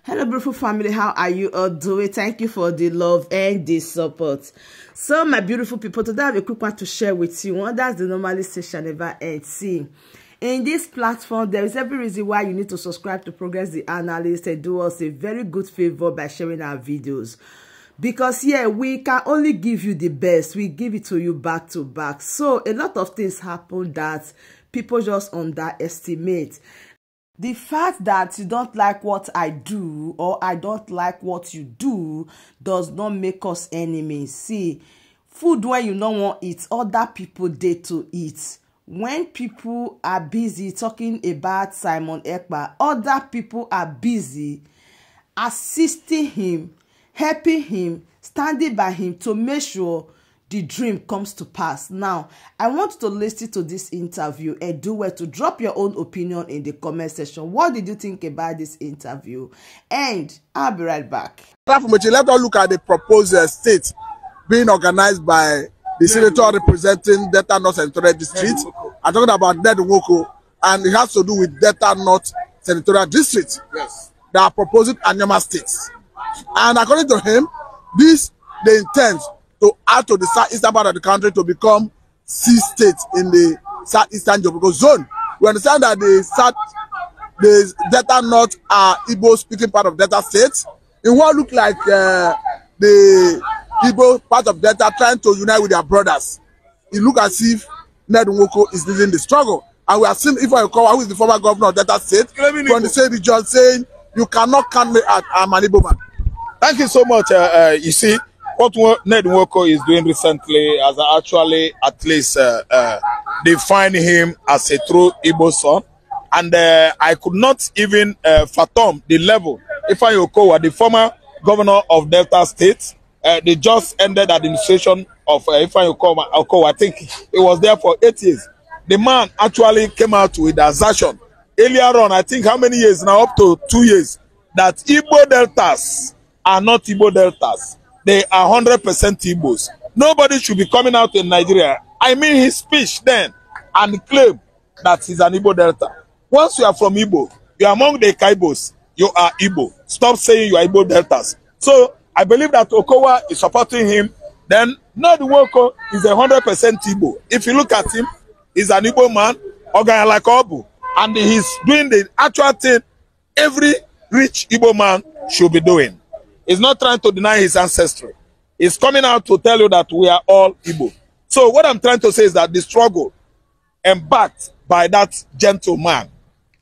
Hello, beautiful family. How are you all doing? Thank you for the love and the support. So, my beautiful people, today I have a quick one to share with you. One that's the normally station never ends. See, in this platform, there is every reason why you need to subscribe to Progress the Analyst and do us a very good favor by sharing our videos. Because yeah, we can only give you the best. We give it to you back to back. So, a lot of things happen that people just underestimate. The fact that you don't like what I do or I don't like what you do does not make us enemies. See, food when you don't want it, other people dey to eat. When people are busy talking about Simon Ekpa, other people are busy assisting him, helping him, standing by him to make sure the dream comes to pass. Now, I want you to listen to this interview and do well to drop your own opinion in the comment section. What did you think about this interview? And I'll be right back. Let us look at the proposed state being organized by the senator representing Delta North Senatorial District. I'm talking about Ned Nwoko, and it has to do with Delta North Senatorial District. Yes. They are proposing Anyama states. And according to him, they intend to add to the southeastern part of the country to become 6 states in the southeastern geographical zone. We understand that the Delta North are Igbo-speaking part of Delta states. In what look like the Igbo part of Delta trying to unite with their brothers, it looks as if Ned Nwoko is leading the struggle. And we have seen Ekpa, who is the former governor of Delta State, from the same region, saying, "You cannot count me as I'm an Igbo man." Thank you so much. You see, what Ned Nwoko is doing recently has actually at least defined him as a true Igbo son. And I could not even fathom the level. Ekpa Okowa, the former governor of Delta State, they just ended administration of Ekpa Okowa. I think he was there for 8 years. The man actually came out with assertion earlier on, I think how many years now, up to 2 years, that Igbo Deltas are not Igbo Deltas. They are 100% Igbos. Nobody should be coming out in Nigeria. I mean his speech then and claim that he's an Igbo Delta. Once you are from Igbo, you are among the Kaibos, you are Igbo. Stop saying you are Igbo Deltas. So I believe that Okowa is supporting him. Then Ned Nwoko is 100% Igbo. If you look at him, he's an Igbo man, like Obu, and he's doing the actual thing every rich Igbo man should be doing. He's not trying to deny his ancestry. He's coming out to tell you that we are all Igbo. So what I'm trying to say is that the struggle embarked by that gentleman,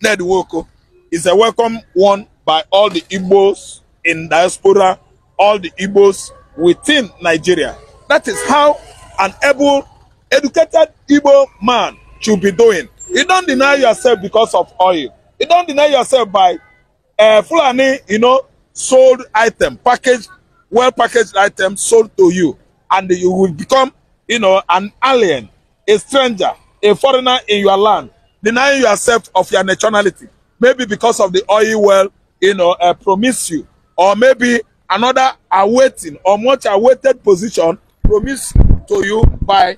Ned Nwoko, is a welcome one by all the Igbos in diaspora, all the Igbos within Nigeria. That is how an able, educated Igbo man should be doing. You don't deny yourself because of oil. You don't deny yourself by Fulani, sold item, packaged, well-packaged item sold to you, and you will become, an alien, a stranger, a foreigner in your land, denying yourself of your nationality, maybe because of the oil well, promise you, or maybe another awaiting or much awaited position promised to you by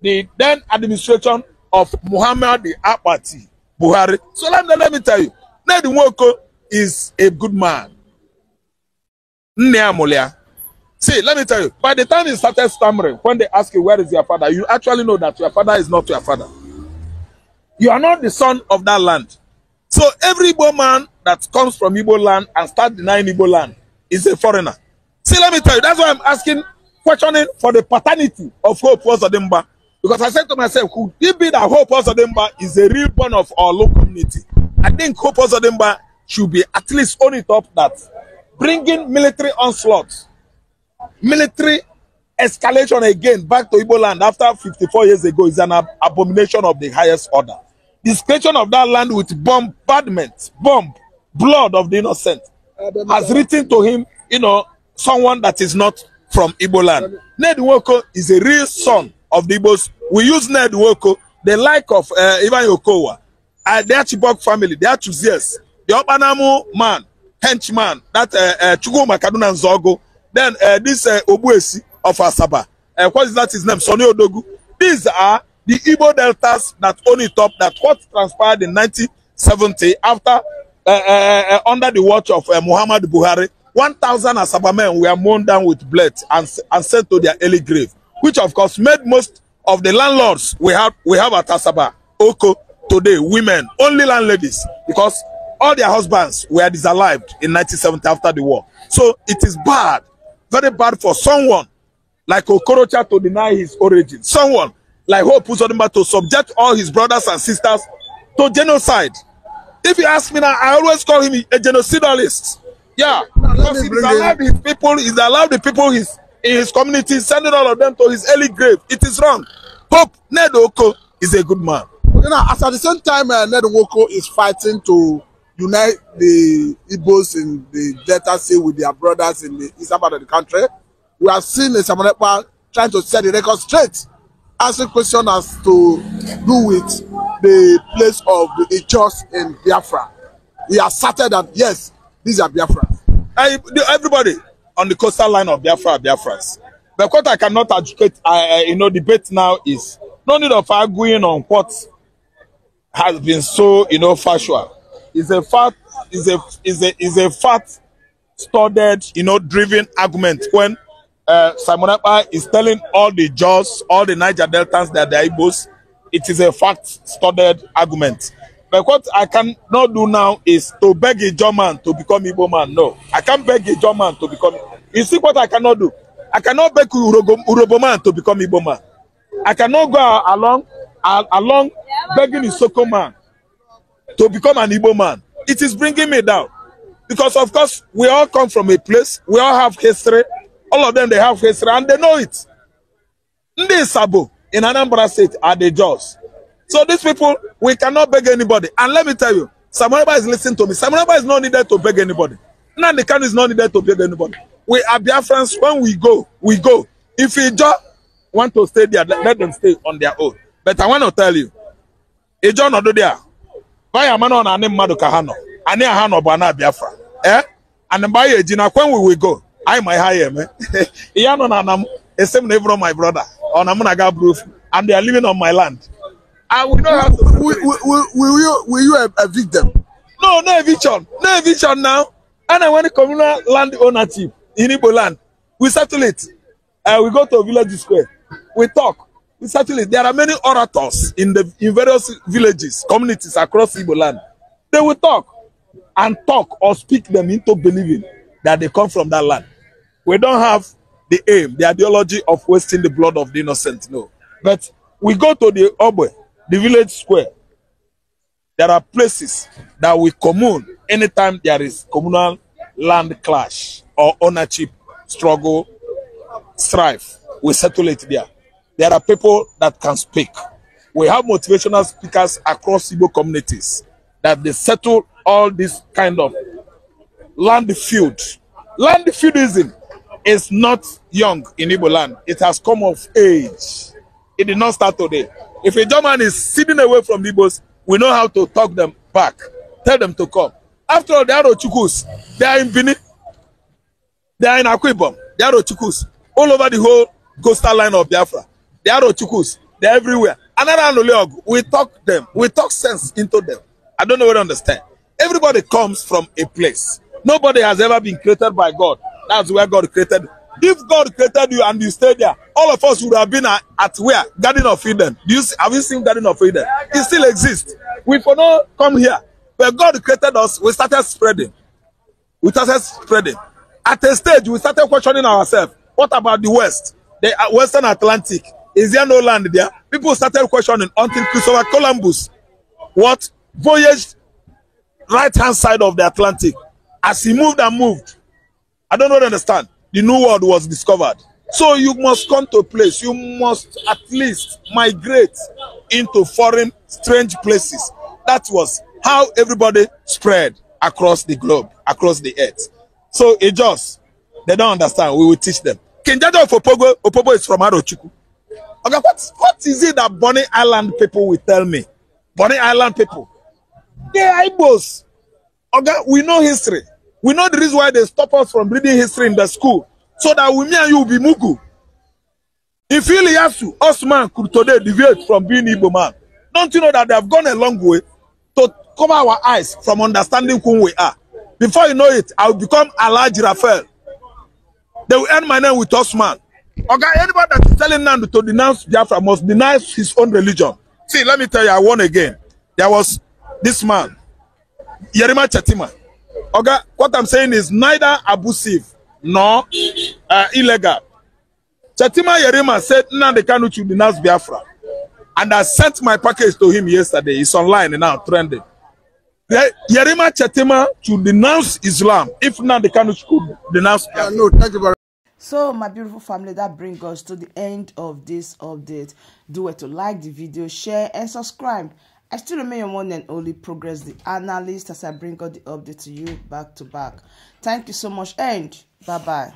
the then administration of Muhammad Apati Buhari. So let me tell you, Ned Nwoko is a good man. See, let me tell you, by the time he started stammering, when they ask you where is your father, you actually know that your father is not your father. You are not the son of that land. So every Igbo man that comes from Igbo land and starts denying Igbo land is a foreigner. See, let me tell you, that's why I'm questioning for the paternity of Hope Uzodimma. Because I said to myself, could it be that Hope Uzodimma is a real born of our local community? I think Hope Uzodimma should be at least own it up that bringing military onslaught, military escalation again back to Igbo land after 54 years ago is an abomination of the highest order. Discretion of that land with bombardment, blood of the innocent has written to him, someone that is not from Igbo land. Ned Nwoko is a real son of the Igbos. We use Ned Nwoko, the like of Ekpa Okowa, the Achibok family, the Achuzies, the Opanamu man, henchman, that Chuguma Kaduna Nzogo, then this Obuesi of Asaba. What is that his name? Sonny Odogu. These are the Igbo Deltas that own it up, that what transpired in 1970 after under the watch of Muhammad Buhari, 1,000 Asaba men were mown down with blood and sent to their early grave, which of course made most of the landlords we have at Asaba, Oko, today, women, only landladies, because all their husbands were disallowed in 1970 after the war. So it is bad, very bad for someone like Okorocha to deny his origin. Someone like Hope Uzodimba to subject all his brothers and sisters to genocide. If you ask me now, I always call him a genocidalist. Yeah, because he's allowed his people, he's allowed the people in his community, sending all of them to his early grave. It is wrong. Hope Ned Oko is a good man. You know, as at the same time, Ned Oko is fighting to unite the Igbos in the Delta Sea with their brothers in the eastern part of the country. We have seen the Samonepa trying to set the record straight, asking questions as to do with the place of the Ijos in Biafra. He asserted that yes, these are Biafrans. Everybody on the coastal line of Biafra are Biafrans. But what I cannot educate, debate now is no need of arguing on what has been so, factual. It's a fact, is a fact studied, driven argument when Simon Ekpa is telling all the Jaws, all the Niger Deltans that they are Igbos. It is a fact-studied argument. But what I cannot do now is to beg a German to become Igbo man. No, I can't beg a German to become. You see what I cannot do? I cannot beg Urobo man to become Igbo man. I cannot go along begging a Soko man to become an Igbo man. It is bringing me down. Because of course, we all come from a place, we all have history. All of them, they have history and they know it. Ndi Sabo in Anambra State are the Jaws. So these people, we cannot beg anybody. And let me tell you, Simon Ekpa is listening to me. Simon Ekpa is not needed to beg anybody. Nnamdi Kanu is not needed to beg anybody. We are Biafrans. When we go, we go. If Ijo want to stay there, let them stay on their own. But I want to tell you, Ijo no do there. Vaya mano na ane mmadu kahano. Ane ahano bana Biafra. And by Ejina, when we will go, I might hire me. Iyano na nam esem never my brother. On Amunaga proof, and they are living on my land. I will not have to. Will you evict them? No eviction. No eviction now. And I want the communal land ownership in Igbo land. We settle it. We go to village square. We talk. We settle it. There are many orators in various villages, communities across Igbo land. They will talk or speak them into believing that they come from that land. We don't have the aim, the ideology of wasting the blood of the innocent, no. But we go to the Obwe, the village square. There are places that we commune anytime there is communal land clash or ownership struggle, strife. We settle it there. There are people that can speak. We have motivational speakers across Igbo communities that they settle all this kind of land feud. Land feudism is not young in Igbo land. It has come of age. It did not start today. If a German is sitting away from the Igbos, we know how to talk them back. Tell them to come. After all, they are Ochukus. They are in Benin. They are in Akwibom. They are Ochukus. All over the whole coastal line of Biafra. They are Ochukus. They are everywhere. Another Anoleog, we talk them. We talk sense into them. I don't know what to understand. Everybody comes from a place. Nobody has ever been created by God. That's where God created you. If God created you and you stayed there, all of us would have been at where? Garden of Eden. Have you seen Garden of Eden? It still exists. We for now come here. When God created us, we started spreading. At a stage, we started questioning ourselves. What about the West? The Western Atlantic. Is there no land there? People started questioning until Christopher Columbus voyaged right-hand side of the Atlantic. As he moved and moved, I don't know what to understand. The new world was discovered. So you must come to a place. You must at least migrate into foreign, strange places. That was how everybody spread across the globe, across the earth. So it just, they don't understand. We will teach them. Kinjaja of Opobo is from Arochukwu. Okay, what is it that Bonny Island people will tell me? Bonny Island people. They are Igbos. Okay, we know history. We know the reason why they stop us from reading history in the school. So that we, me and you will be Mugu. If Iliasu, Osman could today deviate from being Igbo man. Don't you know that they have gone a long way to cover our eyes from understanding who we are. Before you know it, I will become Alhaji Raphael. They will end my name with Osman. Okay, anybody that is telling them to denounce Biafra must denounce his own religion. See, let me tell you, I won again. There was this man, Yerima Chetima. Okay, what I'm saying is neither abusive nor illegal. Chetima Yerima said, Nnamdi Kanu should denounce Biafra. And I sent my package to him yesterday. It's online and now trending. Yerima Chetima should denounce Islam if Nnamdi Kanu should denounce Biafra. No, thank you very much. So, my beautiful family, that brings us to the end of this update. Do it to like the video, share, and subscribe. I still remain your one and only Progress the Analyst as I bring out the update to you back to back. Thank you so much and bye-bye.